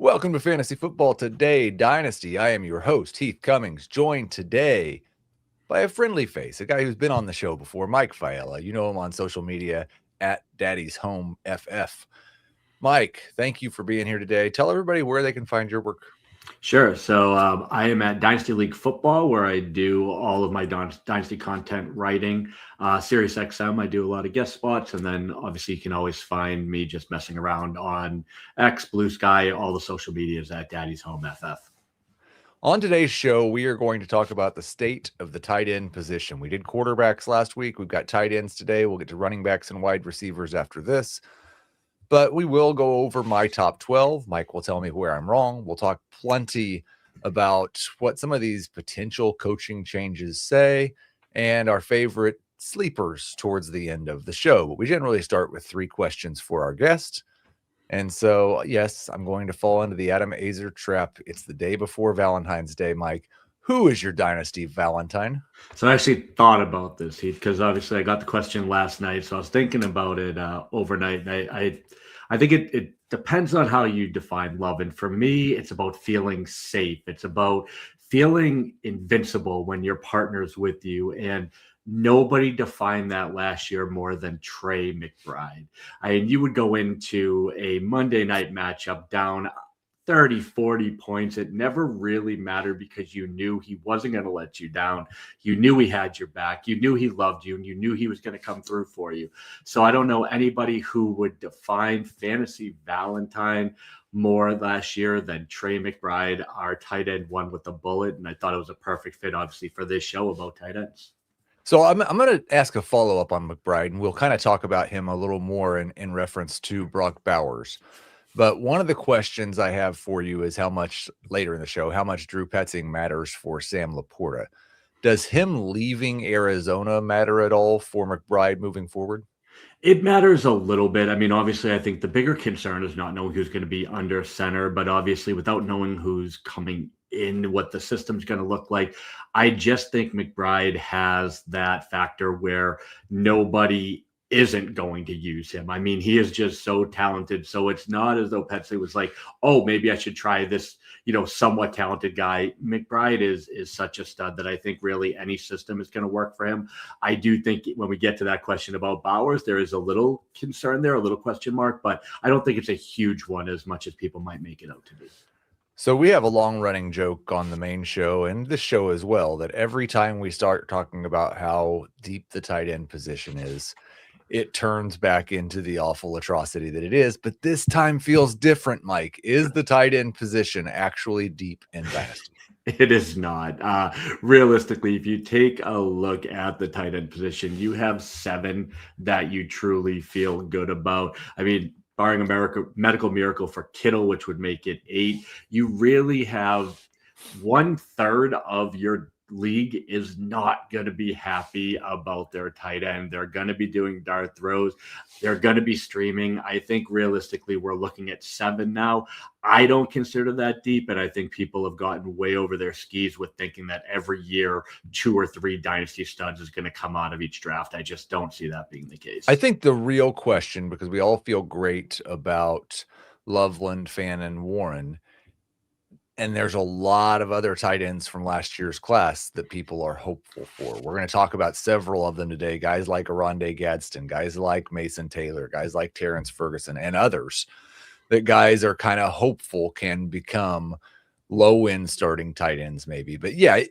Welcome to Fantasy Football Today Dynasty. I am your host, Heath Cummings, joined today by a friendly face, a guy who's been on the show before, Mike Faiella. You know him on social media at Daddy's Home FF. Mike, thank you for being here today. Tell everybody where they can find your work. Sure. So I am at Dynasty League Football, where I do all of my Dynasty content writing. Sirius XM, I do a lot of guest spots. And then obviously you can always find me just messing around on X, Blue Sky, all the social medias at Daddy's Home FF. On today's show, we are going to talk about the state of the tight end position. We did quarterbacks last week. We've got tight ends today. We'll get to running backs and wide receivers after this. But we will go over my top 12. Mike will tell me where I'm wrong. We'll talk plenty about what some of these potential coaching changes say and our favorite sleepers towards the end of the show. But we generally start with 3 questions for our guest. And so, yes, I'm going to fall into the Adam Azer trap. It's the day before Valentine's Day, Mike. Who is your Dynasty Valentine? So I actually thought about this, Heath, because obviously I got the question last night. So I was thinking about it overnight. I think it depends on how you define love. And for me, it's about feeling safe. It's about feeling invincible when your partner's with you. And nobody defined that last year more than Trey McBride. You would go into a Monday night matchup down 30, 40 points. It never really mattered because you knew he wasn't going to let you down. You knew he had your back. You knew he loved you, and you knew he was going to come through for you. So I don't know anybody who would define fantasy Valentine more last year than Trey McBride, our tight end one with the bullet. And I thought it was a perfect fit, obviously, for this show about tight ends. So I'm going to ask a follow-up on McBride, and we'll kind of talk about him a little more in reference to Brock Bowers. But one of the questions I have for you is how much later in the show, how much Drew Petzing matters for Sam Laporta. Does him leaving Arizona matter at all for McBride moving forward? It matters a little bit. I mean, obviously, I think the bigger concern is not knowing who's going to be under center, but obviously without knowing who's coming in, what the system's going to look like, I just think McBride has that factor where nobody isn't going to use him. I mean, he is just so talented. So it's not as though Petzing was like, oh, maybe I should try this, somewhat talented guy. McBride is such a stud that I think really any system is going to work for him. I do think when we get to that question about Bowers, there is a little concern there, a little question mark, but I don't think it's a huge one as much as people might make it out to be. So we have a long-running joke on the main show and this show as well that every time we start talking about how deep the tight end position is, it turns back into the awful atrocity that it is. But this time feels different, Mike. Is the tight end position actually deep in Dynasty? It is not. Realistically, if you take a look at the tight end position, you have 7 that you truly feel good about. I mean, barring a medical miracle for Kittle, which would make it 8, you really have 1/3 of your league is not going to be happy about their tight end. They're going to be doing dart throws. They're going to be streaming. I think realistically, we're looking at 7 now. I don't consider that deep, and I think people have gotten way over their skis with thinking that every year 2 or 3 dynasty studs is going to come out of each draft. I just don't see that being the case. I think the real question, because we all feel great about Loveland, Fannin, Warren, and there's a lot of other tight ends from last year's class that people are hopeful for. We're going to talk about several of them today. Guys like Aronde Gadsden, guys like Mason Taylor, guys like Terrence Ferguson, and others that guys are kind of hopeful can become low-end starting tight ends maybe. But yeah,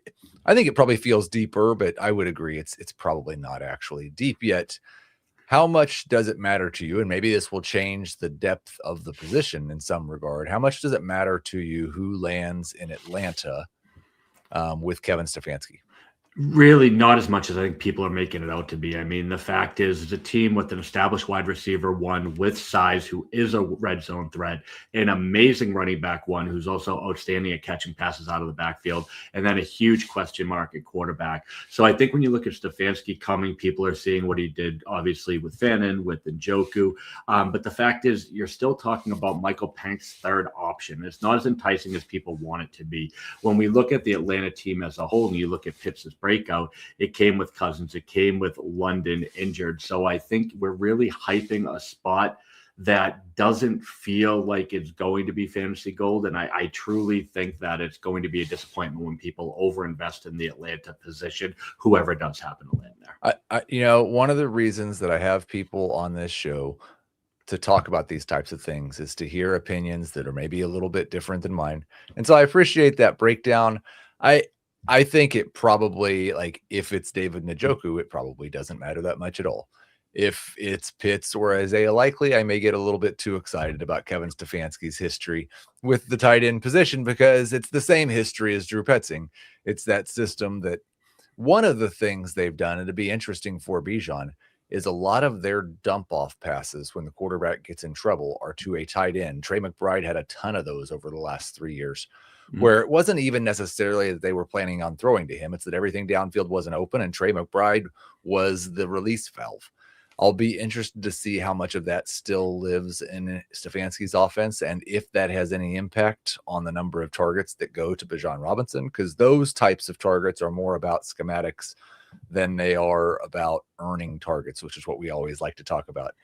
I think it probably feels deeper, but I would agree it's probably not actually deep yet. How much does it matter to you? And maybe this will change the depth of the position in some regard. How much does it matter to you who lands in Atlanta with Kevin Stefanski? Really not as much as I think people are making it out to be. I mean, the fact is, it's a team with an established wide receiver one with size who is a red zone threat, an amazing running back one who's also outstanding at catching passes out of the backfield, and then a huge question mark at quarterback. So I think when you look at Stefanski coming, people are seeing what he did, obviously, with Fannin, with Njoku. But the fact is, you're still talking about Michael Pank's third option. It's not as enticing as people want it to be. When we look at the Atlanta team as a whole, and you look at Pitts' breakout, it came with Cousins, it came with London injured. So I think we're really hyping a spot that doesn't feel like it's going to be fantasy gold. And I truly think that it's going to be a disappointment when people overinvest in the Atlanta position, whoever does happen to land there. One of the reasons that I have people on this show to talk about these types of things is to hear opinions that are maybe a little bit different than mine. And so I appreciate that breakdown. I think it probably, like, if it's David Njoku, it probably doesn't matter that much at all. If it's Pitts or Isaiah Likely, I may get a little bit too excited about Kevin Stefanski's history with the tight end position because it's the same history as Drew Petzing. It's that system that one of the things they've done, and it'd be interesting for Bijan, is a lot of their dump-off passes when the quarterback gets in trouble are to a tight end. Trey McBride had a ton of those over the last 3 years, where it wasn't even necessarily that they were planning on throwing to him. It's that everything downfield wasn't open, and Trey McBride was the release valve. I'll be interested to see how much of that still lives in Stefanski's offense and if that has any impact on the number of targets that go to Bijan Robinson, because those types of targets are more about schematics than they are about earning targets, which is what we always like to talk about.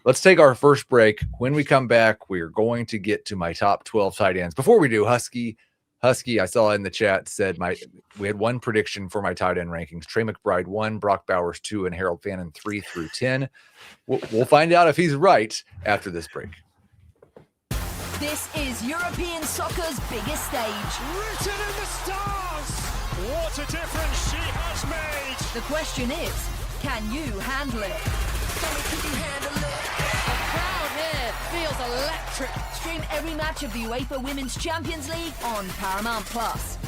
Let's take our first break. When we come back, we're going to get to my top 12 tight ends. Before we do, Husky, I saw in the chat said we had one prediction for my tight end rankings. Trey McBride 1, Brock Bowers 2, and Harold Fannin 3 through 10. We'll find out if he's right after this break. This is European soccer's biggest stage. Written in the stars! What a difference she has made! The question is, can you handle it? Can you handle it? The crowd here feels electric. Stream every match of the UEFA Women's Champions League on Paramount Plus.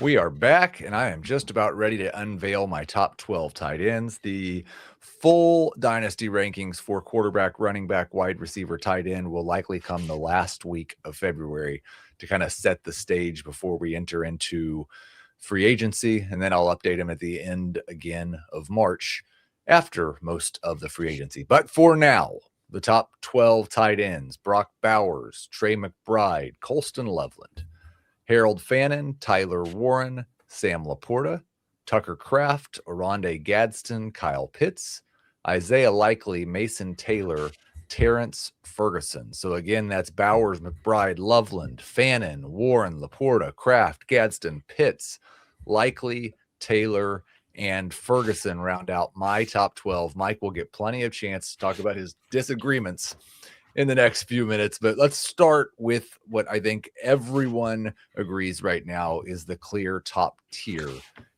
We are back, and I am just about ready to unveil my top 12 tight ends. The full Dynasty rankings for quarterback, running back, wide receiver, tight end will likely come the last week of February to kind of set the stage before we enter into free agency, and then I'll update them at the end again of March after most of the free agency. But for now, the top 12 tight ends: Brock Bowers, Trey McBride, Colston Loveland, Harold Fannin, Tyler Warren, Sam Laporta, Tucker Kraft, Oronde Gadsden, Kyle Pitts, Isaiah Likely, Mason Taylor, Terrence Ferguson. So again, that's Bowers, McBride, Loveland, Fannin, Warren, Laporta, Kraft, Gadsden, Pitts, Likely, Taylor, and Ferguson round out my top 12. Mike will get plenty of chance to talk about his disagreements in the next few minutes, but let's start with what I think everyone agrees right now is the clear top tier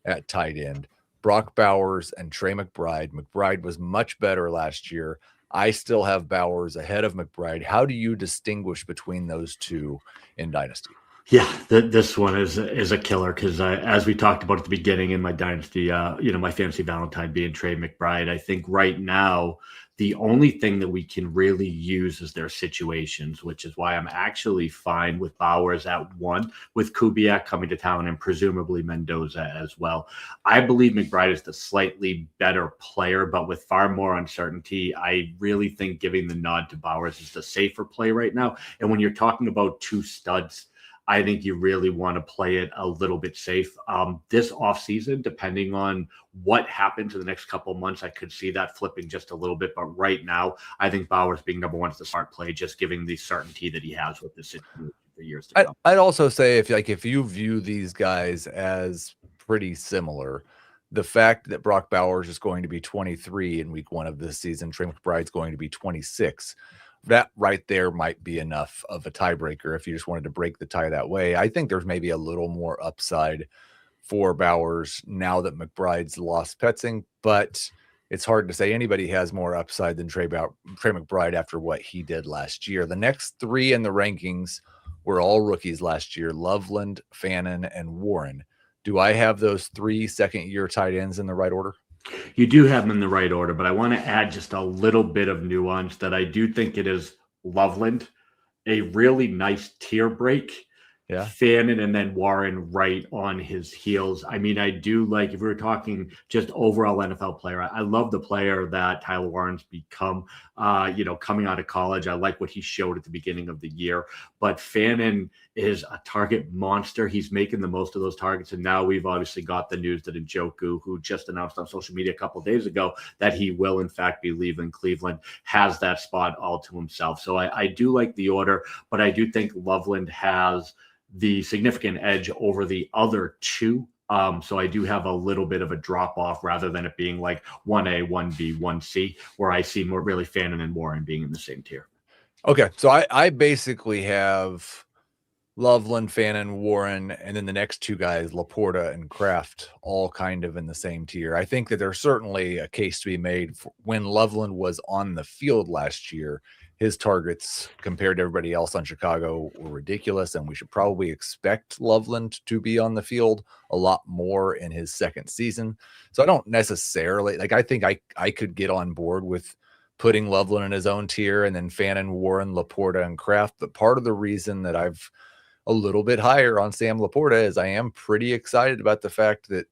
at tight end: Brock Bowers and Trey McBride. McBride was much better last year. I still have Bowers ahead of McBride. How do you distinguish between those two in Dynasty? Yeah, this one is a killer because as we talked about at the beginning in my Dynasty, my fantasy Valentine being Trey McBride, I think right now the only thing that we can really use is their situations, which is why I'm actually fine with Bowers at 1, with Kubiak coming to town and presumably Mendoza as well. I believe McBride is the slightly better player, but with far more uncertainty, I really think giving the nod to Bowers is the safer play right now. And when you're talking about two studs, I think you really want to play it a little bit safe. This offseason, depending on what happens in the next couple of months, I could see that flipping just a little bit. But right now, I think Bowers being number 1 is the smart play, just giving the certainty that he has with this situation for years to come. I'd also say if you view these guys as pretty similar, the fact that Brock Bowers is going to be 23 in week 1 of this season, Trey McBride's going to be 26. That right there might be enough of a tiebreaker if you just wanted to break the tie that way. I think there's maybe a little more upside for Bowers now that McBride's lost Petzing, but it's hard to say anybody has more upside than Trey McBride after what he did last year. The next 3 in the rankings were all rookies last year: Loveland, Fannin, and Warren. Do I have those 3 second-year tight ends in the right order? You do have them in the right order, but I want to add just a little bit of nuance that I do think it is Loveland, a really nice tier break, Yeah. Fannin and then Warren right on his heels. I mean, I do like, if we were talking just overall NFL player, I love the player that Tyler Warren's become, coming out of college. I like what he showed at the beginning of the year, but Fannin is a target monster. He's making the most of those targets. And now we've obviously got the news that Njoku, who just announced on social media a couple of days ago that he will in fact be leaving Cleveland, has that spot all to himself. So I do like the order, but I do think Loveland has the significant edge over the other two. So I do have a little bit of a drop off rather than it being like 1A, 1B, 1C, where I see more really Fannin and Warren being in the same tier. Okay. So I basically have Loveland, Fannin, Warren, and then the next two guys, Laporta and Kraft, all kind of in the same tier. I think that there's certainly a case to be made for when Loveland was on the field last year. His targets compared to everybody else on Chicago were ridiculous, and we should probably expect Loveland to be on the field a lot more in his second season. So I don't necessarily I think I could get on board with putting Loveland in his own tier and then Fannin, Warren, Laporta, and Kraft. But part of the reason that I've a little bit higher on Sam Laporta is I am pretty excited about the fact that,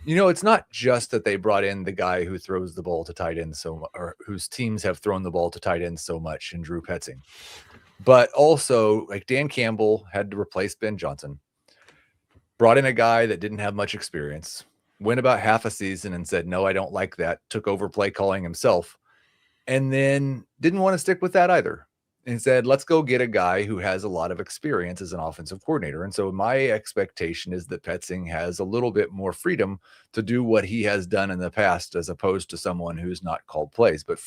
it's not just that they brought in the guy who throws the ball to tight ends or whose teams have thrown the ball to tight ends so much in Drew Petzing, but also like Dan Campbell had to replace Ben Johnson, brought in a guy that didn't have much experience, went about half a season and said, no, I don't like that, took over play calling himself, and then didn't want to stick with that either. And said, let's go get a guy who has a lot of experience as an offensive coordinator. And so my expectation is that Petzing has a little bit more freedom to do what he has done in the past, as opposed to someone who's not called plays. But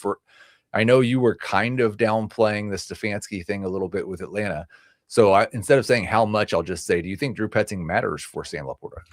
I know you were kind of downplaying the Stefanski thing a little bit with Atlanta. So instead of saying how much, I'll just say, do you think Drew Petzing matters for Sam Laporta?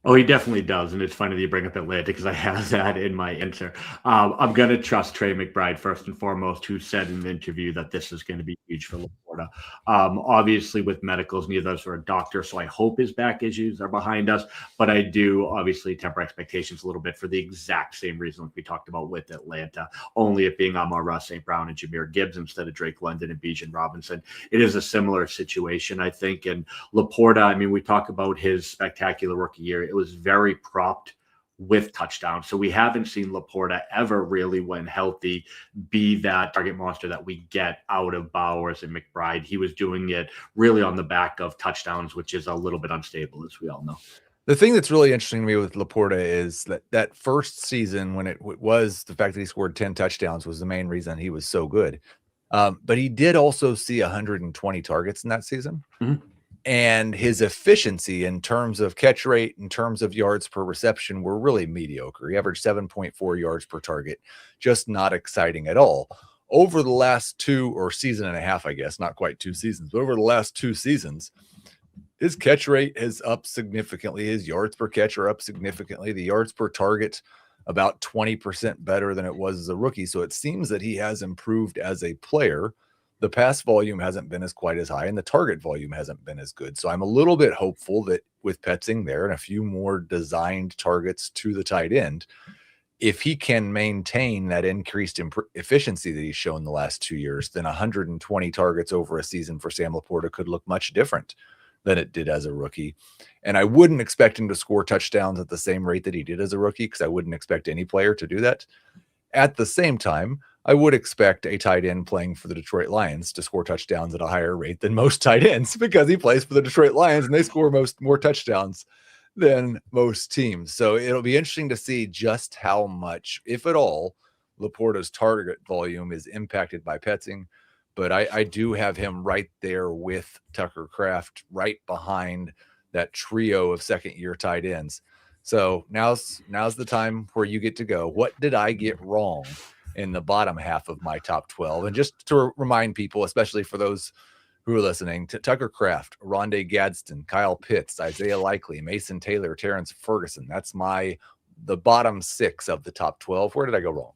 Oh, he definitely does. And it's funny that you bring up Atlanta because I have that in my answer. I'm going to trust Trey McBride first and foremost, who said in an interview that this is going to be huge for Laporta. Obviously, with medicals, neither of us are a doctor, so I hope his back issues are behind us. But I do obviously temper expectations a little bit for the exact same reason like we talked about with Atlanta, only it being Amon-Ra St. Brown and Jahmyr Gibbs instead of Drake London and Bijan Robinson. It is a similar situation, I think. And Laporta, I mean, we talk about his spectacular rookie year. It was very propped with touchdowns. So we haven't seen Laporta ever really, when healthy, be that target monster that we get out of Bowers and McBride. He was doing it really on the back of touchdowns, which is a little bit unstable, as we all know. The thing that's really interesting to me with Laporta is that first season, when it was the fact that he scored 10 touchdowns was the main reason he was so good. But he did also see 120 targets in that season. Mm-hmm. And his efficiency in terms of catch rate, in terms of yards per reception, were really mediocre. He averaged 7.4 yards per target, just not exciting at all. Over the last season and a half, I guess, not quite 2 seasons, but over the last 2 seasons, his catch rate is up significantly. His yards per catch are up significantly. The yards per target, about 20% better than it was as a rookie. So it seems that he has improved as a player. The pass volume hasn't been quite as high, and the target volume hasn't been as good. So I'm a little bit hopeful that with Petzing there and a few more designed targets to the tight end, if he can maintain that increased efficiency that he's shown the last 2 years, then 120 targets over a season for Sam Laporta could look much different than it did as a rookie. And I wouldn't expect him to score touchdowns at the same rate that he did as a rookie, because I wouldn't expect any player to do that. At the same time, I would expect a tight end playing for the Detroit Lions to score touchdowns at a higher rate than most tight ends, because he plays for the Detroit Lions and they score more touchdowns than most teams. So it'll be interesting to see just how much, if at all, Laporta's target volume is impacted by Petzing. But I do have him right there with Tucker Kraft, right behind that trio of second-year tight ends. So now's the time where you get to go, what did I get wrong in the bottom half of my top 12? And just to remind people, especially for those who are listening, to Tucker Kraft, Rondé Gadsden, Kyle Pitts, Isaiah Likely, Mason Taylor, Terrence Ferguson. That's the bottom 6 of the top 12. Where did I go wrong?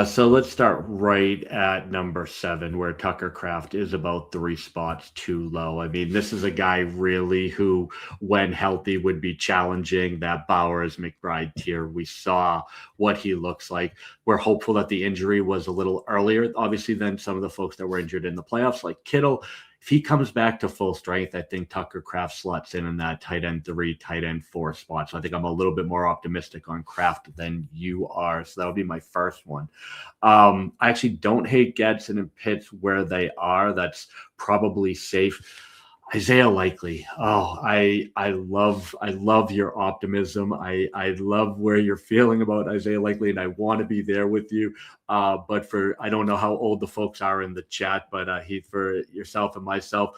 So let's start right at number 7, where Tucker Kraft is about 3 spots too low. I mean, this is a guy really who, when healthy, would be challenging that Bowers McBride tier. We saw what he looks like. We're hopeful that the injury was a little earlier, obviously, than some of the folks that were injured in the playoffs, like Kittle. if he comes back to full strength, I think Tucker Kraft slots in that tight end 3, tight end 4 spot. So I think I'm a little bit more optimistic on Kraft than you are. So that would be my first one. I actually don't hate Gadsden and Pitts where they are. That's probably safe. Isaiah Likely. Oh, I love your optimism. I love where you're feeling about Isaiah Likely, and I want to be there with you. But I don't know how old the folks are in the chat, but Heath, for yourself and myself,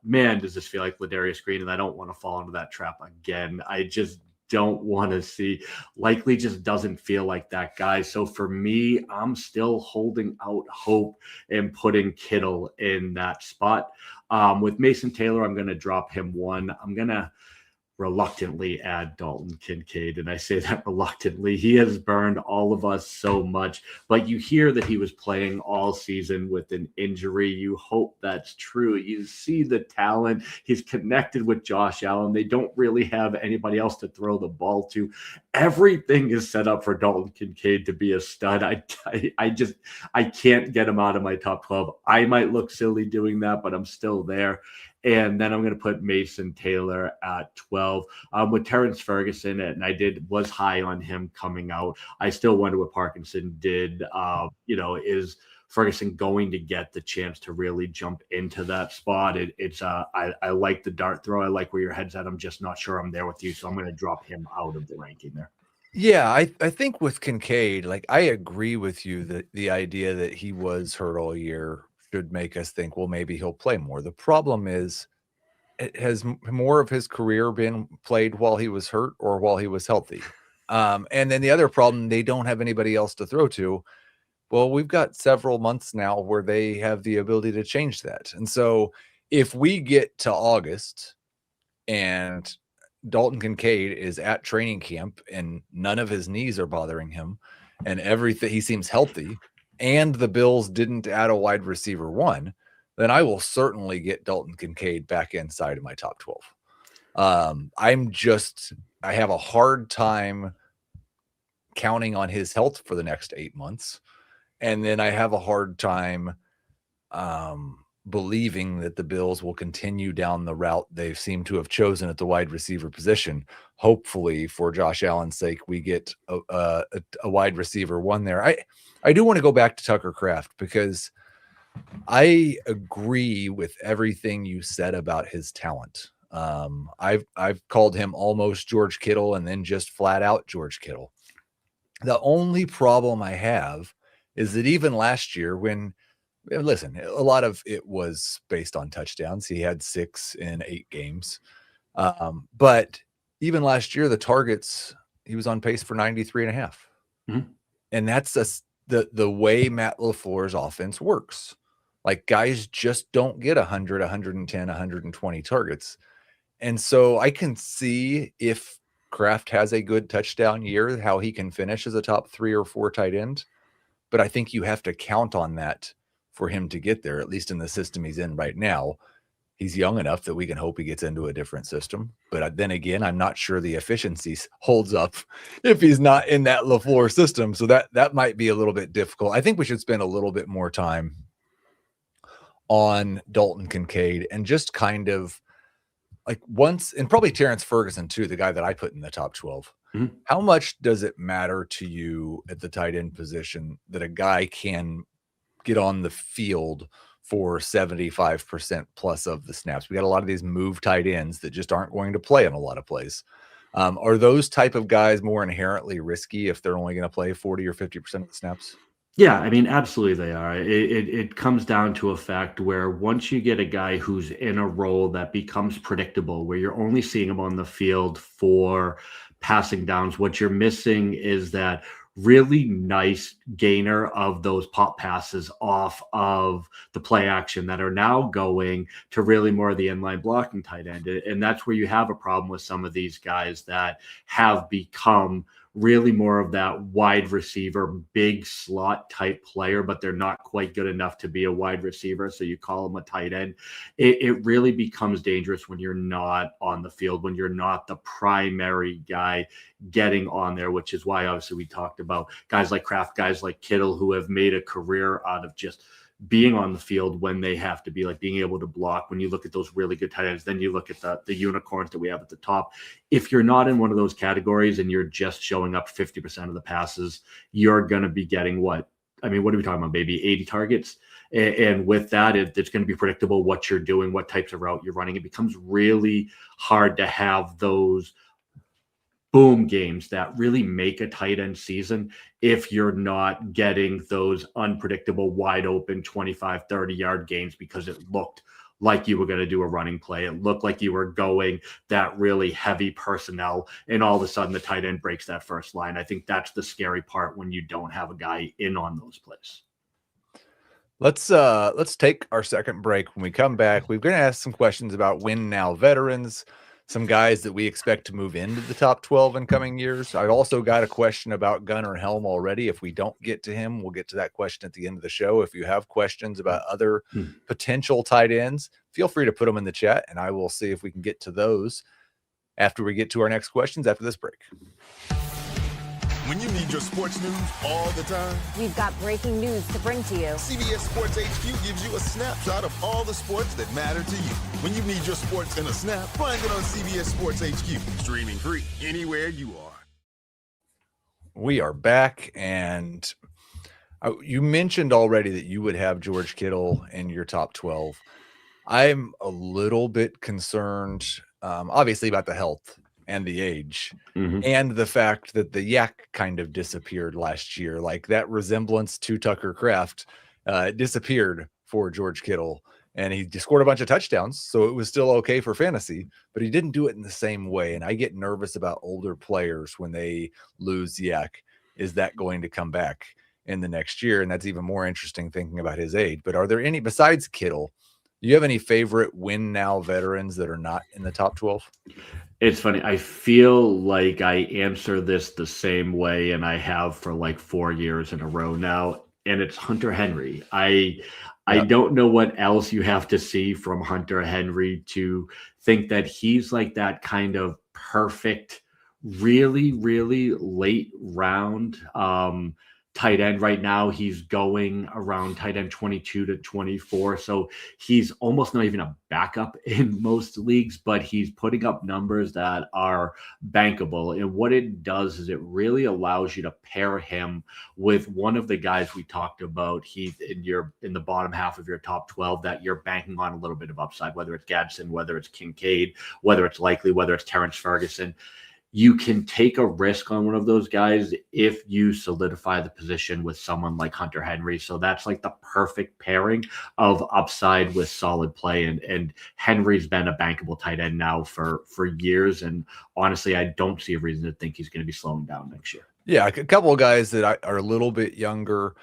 man, does this feel like Ladarius Green, and I don't want to fall into that trap again. I just don't want to see. Likely just doesn't feel like that guy. So for me, I'm still holding out hope and putting Kittle in that spot. With Mason Taylor, I'm going to drop him 1. I'm going to reluctantly add Dalton Kincaid. And I say that reluctantly. He has burned all of us so much, but you hear that he was playing all season with an injury. You hope that's true. You see the talent. He's connected with Josh Allen. They don't really have anybody else to throw the ball to. Everything is set up for Dalton Kincaid to be a stud. I can't get him out of my top 12. I might look silly doing that, but I'm still there. And then I'm going to put Mason Taylor at 12 with Terrence Ferguson. And was high on him coming out. I still wonder what Parkinson did. Is Ferguson going to get the chance to really jump into that spot? I like the dart throw. I like where your head's at. I'm just not sure I'm there with you. So I'm going to drop him out of the ranking there. Yeah, I think with Kincaid, like I agree with you that the idea that he was hurt all year should make us think, well, maybe he'll play more. The problem is, has more of his career been played while he was hurt or while he was healthy? And then the other problem, they don't have anybody else to throw to. Well, we've got several months now where they have the ability to change that. And so if we get to August and Dalton Kincaid is at training camp and none of his knees are bothering him and everything, he seems healthy, and the Bills didn't add a wide receiver 1, then I will certainly get Dalton Kincaid back inside of my top 12. I have a hard time counting on his health for the next 8 months. And then I have a hard time believing that the Bills will continue down the route they seem to have chosen at the wide receiver position. Hopefully, for Josh Allen's sake, we get a wide receiver 1 there. I do want to go back to Tucker Kraft because I agree with everything you said about his talent. I've called him almost George Kittle and then just flat out George Kittle. The only problem I have is that even last year listen, a lot of it was based on touchdowns. He had 6 in 8 games. But even last year, the targets, he was on pace for 93.5. Mm-hmm. And that's the way Matt LaFleur's offense works. Like guys just don't get 100, 110, 120 targets. And so I can see if Kraft has a good touchdown year, how he can finish as a top 3 or 4 tight end. But I think you have to count on that for him to get there, at least in the system he's in right now. He's young enough that we can hope he gets into a different system. But then again, I'm not sure the efficiency holds up if he's not in that LaFleur system. So that might be a little bit difficult. I think we should spend a little bit more time on Dalton Kincaid and just kind of like and probably Terrence Ferguson too, the guy that I put in the top 12. Mm-hmm. How much does it matter to you at the tight end position that a guy can get on the field for 75% plus of the snaps? We got a lot of these move tight ends that just aren't going to play in a lot of plays. Are those type of guys more inherently risky if they're only going to play 40 or 50% of the snaps? Yeah, I mean, absolutely they are. It comes down to a fact where once you get a guy who's in a role that becomes predictable, where you're only seeing him on the field for passing downs, what you're missing is that really nice gainer of those pop passes off of the play action that are now going to really more of the inline blocking tight end. And that's where you have a problem with some of these guys that have become really more of that wide receiver, big slot type player, but they're not quite good enough to be a wide receiver. So you call them a tight end. It really becomes dangerous when you're not on the field, when you're not the primary guy getting on there, which is why obviously we talked about guys like Kraft, guys like Kittle, who have made a career out of just being on the field when they have to be, like being able to block. When you look at those really good tight ends, then you look at the unicorns that we have at the top. If you're not in one of those categories and you're just showing up 50% of the passes, you're going to be getting what are we talking about, maybe 80 targets? And with that, it's going to be predictable what you're doing, what types of route you're running. It becomes really hard to have those boom games that really make a tight end season if you're not getting those unpredictable, wide open 25, 30-yard games because it looked like you were going to do a running play. It looked like you were going that really heavy personnel, and all of a sudden the tight end breaks that first line. I think that's the scary part when you don't have a guy in on those plays. Let's take our second break. When we come back, we're going to ask some questions about win now veterans, some guys that we expect to move into the top 12 in coming years. I've also got a question about Gunnar Helm already. If we don't get to him, we'll get to that question at the end of the show. If you have questions about other potential tight ends, feel free to put them in the chat, and I will see if we can get to those after we get to our next questions after this break. When you need your sports news all the time, we've got breaking news to bring to you. CBS Sports HQ gives you a snapshot of all the sports that matter to you. When you need your sports in a snap, find it on CBS Sports HQ, streaming free anywhere you are. We are back, and you mentioned already that you would have George Kittle in your top 12. I'm a little bit concerned, obviously, about the health and the age, and the fact that the yak kind of disappeared last year. Like, that resemblance to Tucker Kraft disappeared for George Kittle, and he just scored a bunch of touchdowns, so it was still okay for fantasy, but he didn't do it in the same way. And I get nervous about older players when they lose yak. Is that going to come back in the next year? And that's even more interesting thinking about his age. But are there any, besides Kittle, do you have any favorite win now veterans that are not in the top 12? It's funny. I feel like I answer this the same way, and I have for like 4 years in a row now, and it's Hunter Henry. I don't know what else you have to see from Hunter Henry to think that he's like that kind of perfect, really, really late round tight end. Right now he's going around tight end 22 to 24, so he's almost not even a backup in most leagues, but he's putting up numbers that are bankable. And what it does is it really allows you to pair him with one of the guys we talked about, Heath, in the bottom half of your top 12 that you're banking on a little bit of upside, whether it's Gadsden, whether it's Kincaid, whether it's Likely, whether it's Terrence Ferguson. You can take a risk on one of those guys if you solidify the position with someone like Hunter Henry. So that's like the perfect pairing of upside with solid play. And Henry's been a bankable tight end now for years. And honestly, I don't see a reason to think he's going to be slowing down next year. Yeah, a couple of guys that are a little bit younger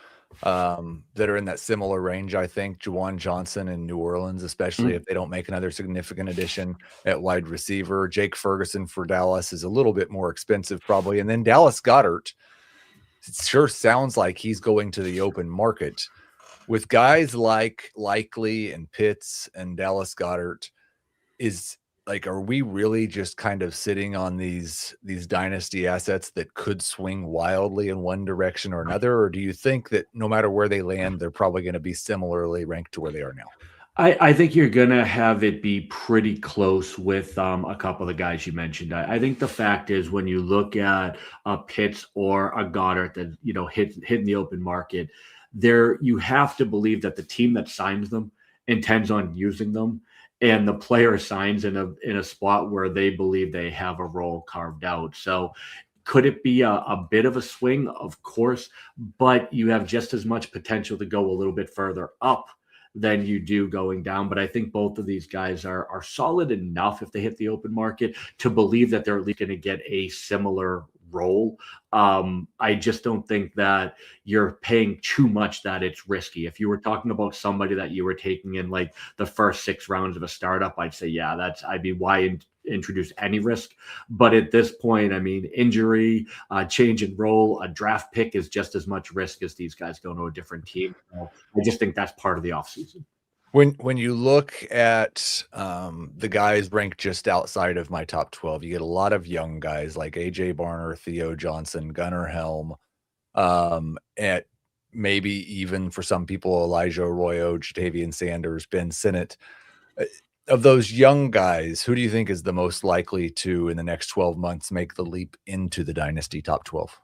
that are in that similar range. I think Juwan Johnson in New Orleans, especially if they don't make another significant addition at wide receiver. Jake Ferguson for Dallas is a little bit more expensive probably. And then Dallas Goedert, it sure sounds like he's going to the open market. With guys like Likely and Pitts and Dallas Goedert, are we really just kind of sitting on these dynasty assets that could swing wildly in one direction or another? Or do you think that no matter where they land, they're probably going to be similarly ranked to where they are now? I think you're going to have it be pretty close with a couple of the guys you mentioned. I think the fact is when you look at a Pitts or a Goddard that, hitting the open market, you have to believe that the team that signs them intends on using them. And the player signs in a spot where they believe they have a role carved out. So could it be a bit of a swing? Of course, but you have just as much potential to go a little bit further up than you do going down. But I think both of these guys are solid enough if they hit the open market to believe that they're at least going to get a similar role. I just don't think that you're paying too much that it's risky. If you were talking about somebody that you were taking in like the first 6 rounds of a startup, I'd say, why introduce any risk? But at this point, injury, change in role, a draft pick is just as much risk as these guys going to a different team. I just think that's part of the offseason. When you look at the guys ranked just outside of my top 12, you get a lot of young guys like AJ Barner, Theo Johnson, Gunnar Helm, at maybe even for some people, Elijah Arroyo, Jatavian Sanders, Ben Sinnott. Of those young guys, who do you think is the most likely to, in the next 12 months, make the leap into the Dynasty top 12?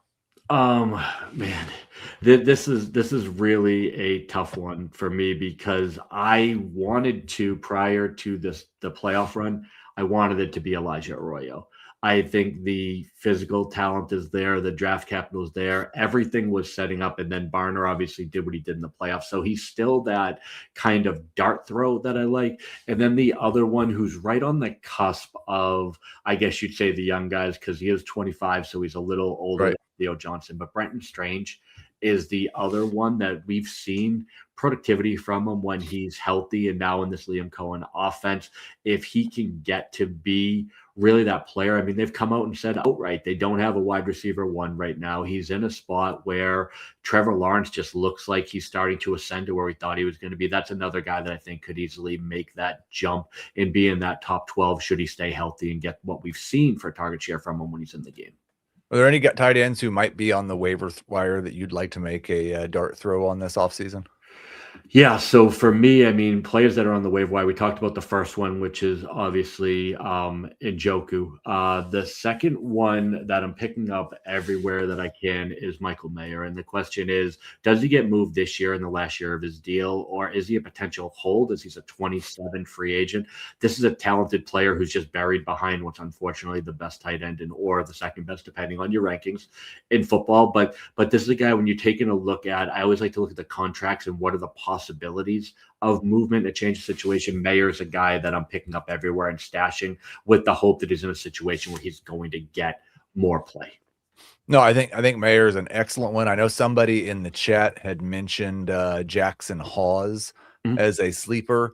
Man, this is really a tough one for me because I wanted to, prior to the playoff run, I wanted it to be Elijah Arroyo. I think the physical talent is there, the draft capital is there, everything was setting up, and then Barner obviously did what he did in the playoffs. So he's still that kind of dart throw that I like. And then the other one who's right on the cusp of, I guess you'd say, the young guys, because he is 25, so he's a little older. Right. Theo Johnson, but Brenton Strange is the other one that we've seen productivity from him when he's healthy, and now in this Liam Cohen offense, if he can get to be really that player. I mean, they've come out and said outright they don't have a wide receiver one right now. He's in a spot where Trevor Lawrence just looks like he's starting to ascend to where we thought he was going to be. That's another guy that I think could easily make that jump and be in that top 12 should he stay healthy and get what we've seen for target share from him when he's in the game. Are there any tight ends who might be on the waiver wire that you'd like to make a dart throw on this offseason? Yeah, so for me, I mean, players that are on the waiver wire, we talked about the first one, which is obviously Njoku. The second one that I'm picking up everywhere that I can is Michael Mayer. And the question is, does he get moved this year in the last year of his deal, or is he a potential hold as he's a 27 free agent? This is a talented player who's just buried behind what's unfortunately the best tight end or the second best, depending on your rankings in football. But this is a guy, when you're taking a look at, I always like to look at the contracts and what are the possibilities of movement to change the situation. Mayer's a guy that I'm picking up everywhere and stashing with the hope that he's in a situation where he's going to get more play. No, I think Mayer is an excellent one. I know somebody in the chat had mentioned Jackson Hawes as a sleeper.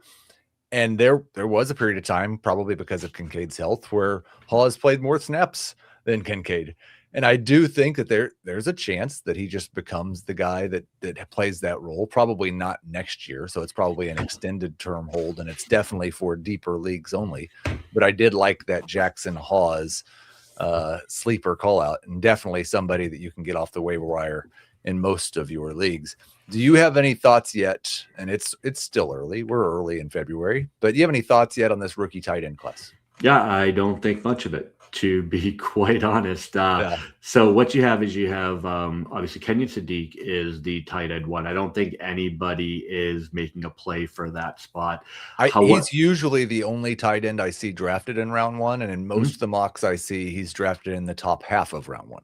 And there was a period of time, probably because of Kincaid's health, where Hawes played more snaps than Kincaid. And I do think that there's a chance that he just becomes the guy that plays that role. Probably not next year, so it's probably an extended term hold, and it's definitely for deeper leagues only. But I did like that Jackson Hawes sleeper call out, and definitely somebody that you can get off the waiver wire in most of your leagues. Do you have any thoughts yet? And it's still early. We're early in February, but do you have any thoughts yet on this rookie tight end class? Yeah, I don't think much of it, to be quite honest. So what you have is obviously Kenyon Sadiq is the tight end one. I don't think anybody is making a play for that spot. He's usually the only tight end I see drafted in round one, and in most of the mocks I see, he's drafted in the top half of round one.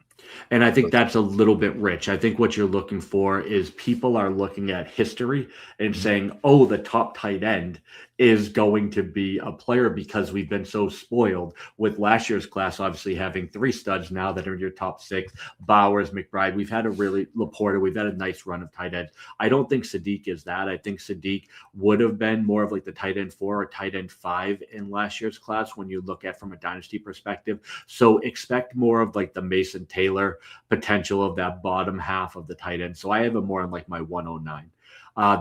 And I think that's a little bit rich. I think what you're looking for is people are looking at history and saying, oh, the top tight end is going to be a player, because we've been so spoiled with last year's class, obviously having three studs now that are in your top six, Bowers, McBride. We've had Laporta, we've had a nice run of tight ends. I don't think Sadiq is that. I think Sadiq would have been more of like the tight end 4 or tight end 5 in last year's class when you look at from a dynasty perspective. So expect more of like the Mason Taylor potential of that bottom half of the tight end. So I have him more in like my 109.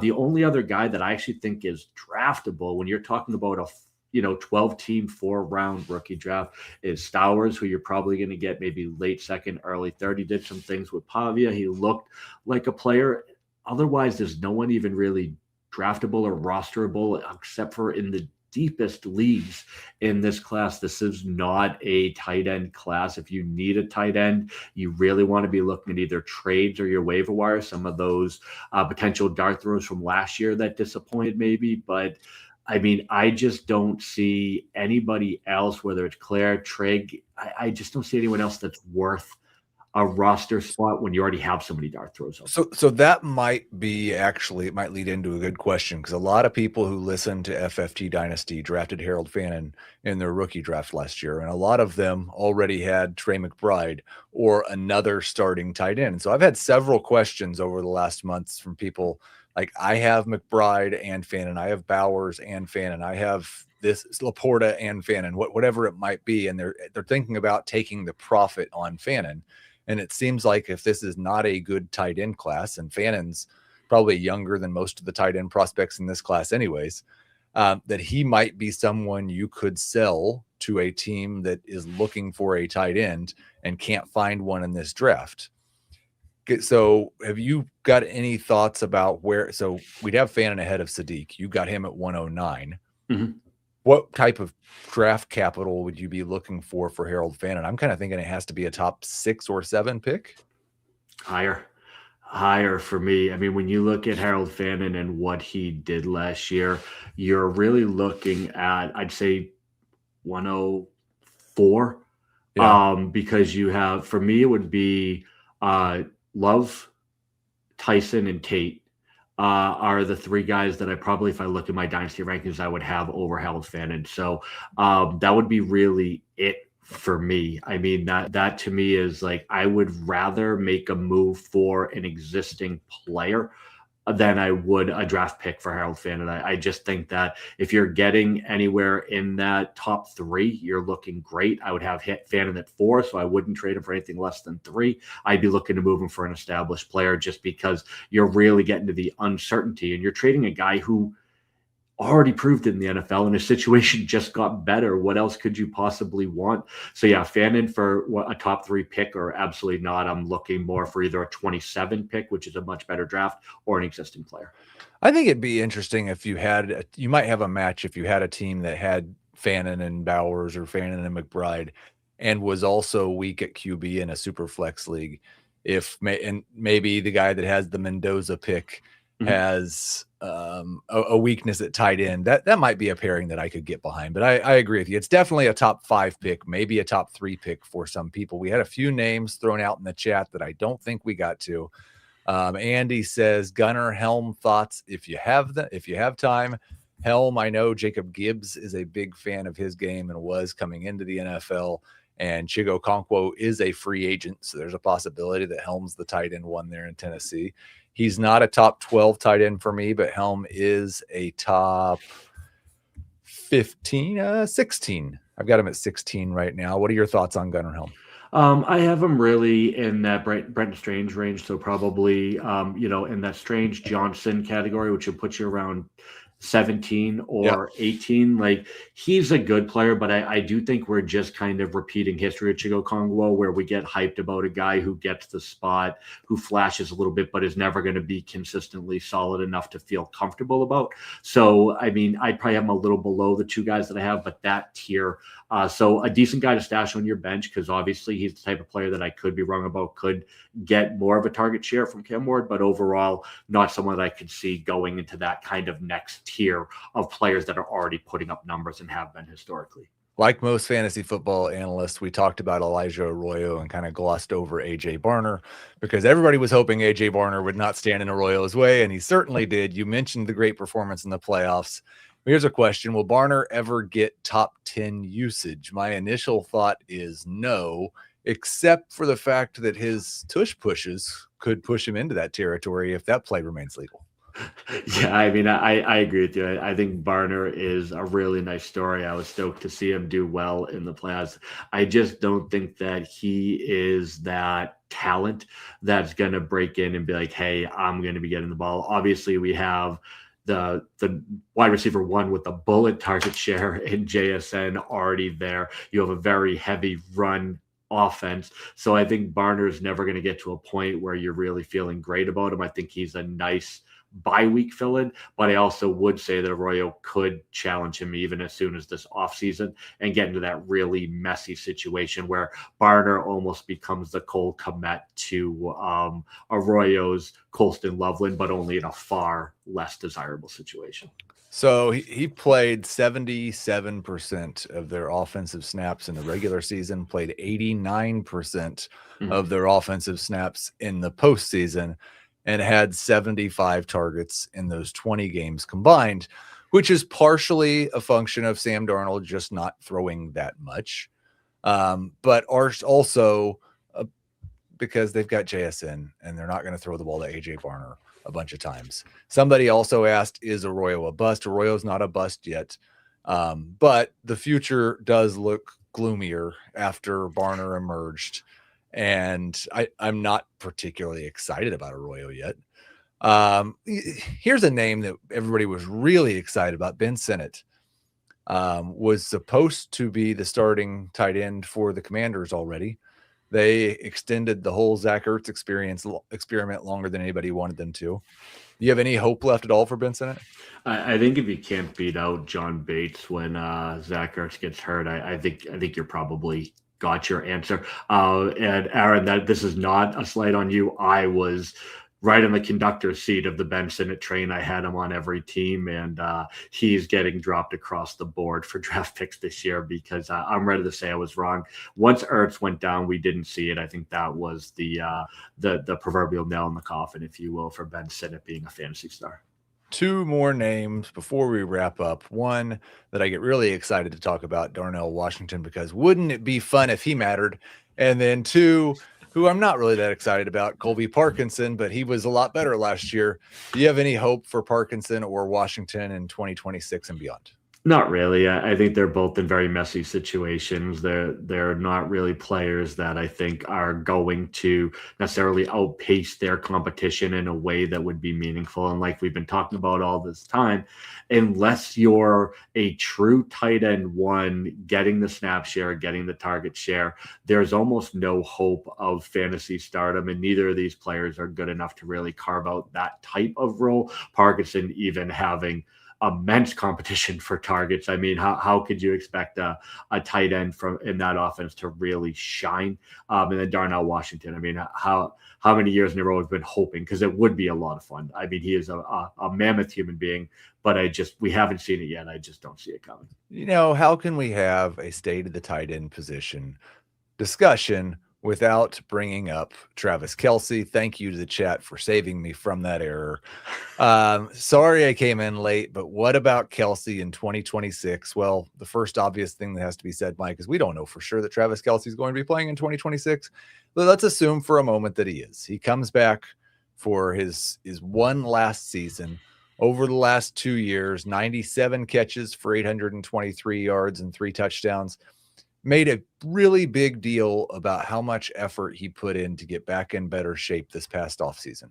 The only other guy that I actually think is draftable when you're talking about a 12-team 4-round rookie draft is Stowers, who you're probably going to get maybe late second, early third. He did some things with Pavia. He looked like a player. Otherwise, there's no one even really draftable or rosterable except for in the deepest leagues in this class. This is not a tight end class. If you need a tight end, you really want to be looking at either trades or your waiver wire, some of those potential dart throws from last year that disappointed maybe. But I mean, I just don't see anybody else, whether it's Claire, Trigg, I just don't see anyone else that's worth a roster spot when you already have so many dart throws. So that might lead into a good question, because a lot of people who listen to FFT Dynasty drafted Harold Fannin in their rookie draft last year, and a lot of them already had Trey McBride or another starting tight end. So I've had several questions over the last months from people like, I have McBride and Fannin, I have Bowers and Fannin, I have this Laporta and Fannin, whatever it might be, and they're thinking about taking the profit on Fannin. And it seems like if this is not a good tight end class, and Fannin's probably younger than most of the tight end prospects in this class anyways, that he might be someone you could sell to a team that is looking for a tight end and can't find one in this draft. So have you got any thoughts about where? So we'd have Fannin ahead of Sadiq. You got him at 109. Mhm. What type of draft capital would you be looking for Harold Fannin? I'm kind of thinking it has to be a top 6 or 7 pick. Higher for me. I mean, when you look at Harold Fannin and what he did last year, you're really looking at, I'd say, 104. Yeah. Because you have, for me, it would be Love, Tyson, and Tate are the 3 guys that I probably, if I look at my dynasty rankings, I would have over Harold Fannin. So that would be really it for me. I mean, that to me is like, I would rather make a move for an existing player than I would a draft pick for Harold Fannin. I just think that if you're getting anywhere in that top 3, you're looking great. I would have hit Fannin at 4, so I wouldn't trade him for anything less than 3. I'd be looking to move him for an established player just because you're really getting to the uncertainty, and you're trading a guy who already proved it in the NFL, and his situation just got better. What else could you possibly want? So yeah, Fannin for a top 3 pick, or absolutely not. I'm looking more for either a 27 pick, which is a much better draft, or an existing player. I think it'd be interesting if you might have a match if you had a team that had Fannin and Bowers or Fannin and McBride and was also weak at QB in a super flex league. And maybe the guy that has the Mendoza pick has a weakness at tight end. That might be a pairing that I could get behind. But I agree with you. It's definitely a top 5 pick, maybe a top 3 pick for some people. We had a few names thrown out in the chat that I don't think we got to. Andy says Gunnar Helm thoughts if you have time. Helm, I know Jacob Gibbs is a big fan of his game and was coming into the NFL. And Chigo Okonkwo is a free agent, so there's a possibility that Helm's the tight end one there in Tennessee. He's not a top 12 tight end for me, but Helm is a top 16. I've got him at 16 right now. What are your thoughts on Gunnar Helm? I have him really in that Brenton Strange range, so probably in that Strange Johnson category, which would put you around 17 or 18. Like, he's a good player, but I do think we're just kind of repeating history at Chigo Okonkwo, where we get hyped about a guy who gets the spot, who flashes a little bit, but is never going to be consistently solid enough to feel comfortable about. So, I mean, I'd probably have him a little below the 2 guys that I have, but that tier. So a decent guy to stash on your bench, because obviously he's the type of player that I could be wrong about, could get more of a target share from Cam Ward, but overall not someone that I could see going into that kind of next tier of players that are already putting up numbers and have been historically. Like most fantasy football analysts, we talked about Elijah Arroyo and kind of glossed over A.J. Barner because everybody was hoping A.J. Barner would not stand in Arroyo's way, and he certainly did. You mentioned the great performance in the playoffs. Here's a question. Will Barner ever get top 10 usage? My initial thought is no, except for the fact that his tush pushes could push him into that territory if that play remains legal. Yeah, I mean, I agree with you. I think Barner is a really nice story. I was stoked to see him do well in the playoffs. I just don't think that he is that talent that's going to break in and be like, hey, I'm going to be getting the ball. Obviously, we have the wide receiver 1 with the bullet target share in JSN already there. You have a very heavy run offense. So I think Barner is never going to get to a point where you're really feeling great about him. I think he's a nice bye-week fill-in, but I also would say that Arroyo could challenge him even as soon as this offseason and get into that really messy situation where Barner almost becomes the Cole Kmet to Arroyo's Colston Loveland, but only in a far less desirable situation. So he played 77% of their offensive snaps in the regular season, played 89% of their offensive snaps in the postseason, and had 75 targets in those 20 games combined, which is partially a function of Sam Darnold just not throwing that much, but also because they've got JSN and they're not going to throw the ball to A.J. Barner a bunch of times. Somebody also asked, is Arroyo a bust? Arroyo's not a bust yet, but the future does look gloomier after Barner emerged. And I'm not particularly excited about Arroyo yet. Here's a name that everybody was really excited about. Ben Sinnott was supposed to be the starting tight end for the Commanders already. They extended the whole Zach Ertz experiment longer than anybody wanted them to. Do you have any hope left at all for Ben Sinnott? I think if you can't beat out John Bates when Zach Ertz gets hurt, I think you're probably got your answer. And Aaron, that this is not a slight on you. I was right in the conductor's seat of the Ben Sinnott train. I had him on every team, and he's getting dropped across the board for draft picks this year because I'm ready to say I was wrong. Once Ertz went down, we didn't see it. I think that was the proverbial nail in the coffin, if you will, for Ben Sinnott being a fantasy star. Two more names before we wrap up. One that I get really excited to talk about, Darnell Washington, because wouldn't it be fun if he mattered? And then two, who I'm not really that excited about, Colby Parkinson, but he was a lot better last year. Do you have any hope for Parkinson or Washington in 2026 and beyond? Not really. I think they're both in very messy situations. They're not really players that I think are going to necessarily outpace their competition in a way that would be meaningful. And like we've been talking about all this time, unless you're a true tight end one, getting the snap share, getting the target share, there's almost no hope of fantasy stardom. And neither of these players are good enough to really carve out that type of role. Parkinson even having immense competition for targets. I mean, how could you expect a tight end from in that offense to really shine? And then Darnell Washington. I mean, how many years in a row have been hoping, because it would be a lot of fun. I mean, he is a mammoth human being, but we haven't seen it yet. I just don't see it coming. You know, how can we have a state of the tight end position discussion without bringing up Travis Kelce? Thank you to the chat for saving me from that error. Sorry I came in late, but what about Kelce in 2026? Well, the first obvious thing that has to be said, Mike, is we don't know for sure that Travis Kelce is going to be playing in 2026. But let's assume for a moment that he is. He comes back for his one last season. Over the last 2 years, 97 catches for 823 yards and 3 touchdowns. Made a really big deal about how much effort he put in to get back in better shape this past offseason.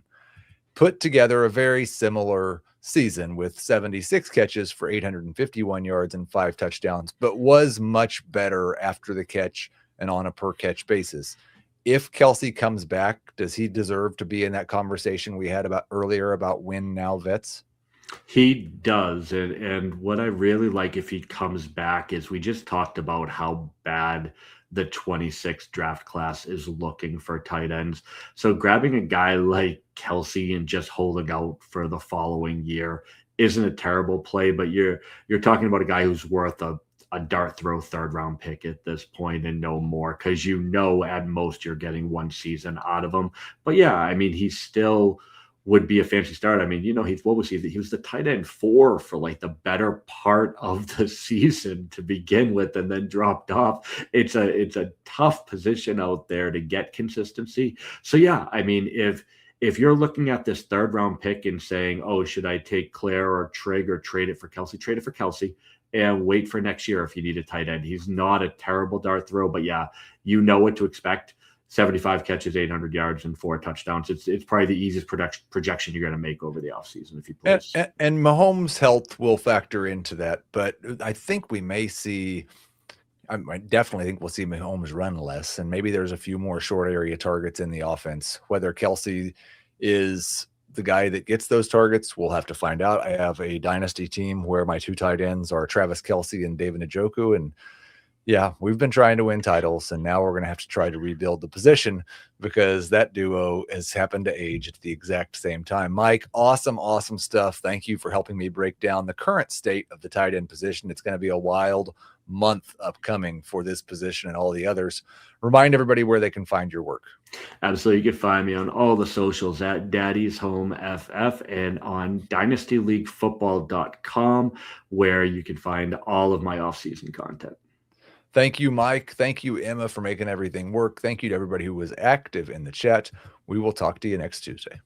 Put together a very similar season with 76 catches for 851 yards and 5 touchdowns, but was much better after the catch and on a per catch basis. If Kelce comes back, does he deserve to be in that conversation we had about earlier about win now vets? He does. And what I really like if he comes back is we just talked about how bad the 26 draft class is looking for tight ends. So grabbing a guy like Kelce and just holding out for the following year isn't a terrible play, but you're talking about a guy who's worth a dart throw 3rd round pick at this point and no more, because at most you're getting one season out of him. But yeah, I mean, he still would be a fantasy start. I mean, what was he? He was the tight end 4 for like the better part of the season to begin with, and then dropped off. It's a tough position out there to get consistency. So yeah, I mean, if you're looking at this 3rd round pick and saying, oh, should I take Claire or Trig or trade it for Kelce and wait for next year if you need a tight end. He's not a terrible dart throw, but yeah, you know what to expect. 75 catches, 800 yards, and 4 touchdowns. It's probably the easiest projection you're going to make over the offseason if you plays. And Mahomes' health will factor into that, but I think we may see – I definitely think we'll see Mahomes run less, and maybe there's a few more short area targets in the offense. Whether Kelce is the guy that gets those targets, we'll have to find out. I have a dynasty team where my 2 tight ends are Travis Kelce and David Njoku, and yeah, we've been trying to win titles, and now we're going to have to try to rebuild the position because that duo has happened to age at the exact same time. Mike, awesome stuff. Thank you for helping me break down the current state of the tight end position. It's going to be a wild month upcoming for this position and all the others. Remind everybody where they can find your work. Absolutely. You can find me on all the socials at Daddy's Home FF and on dynastyleaguefootball.com, where you can find all of my off-season content. Thank you, Mike. Thank you, Emma, for making everything work. Thank you to everybody who was active in the chat. We will talk to you next Tuesday.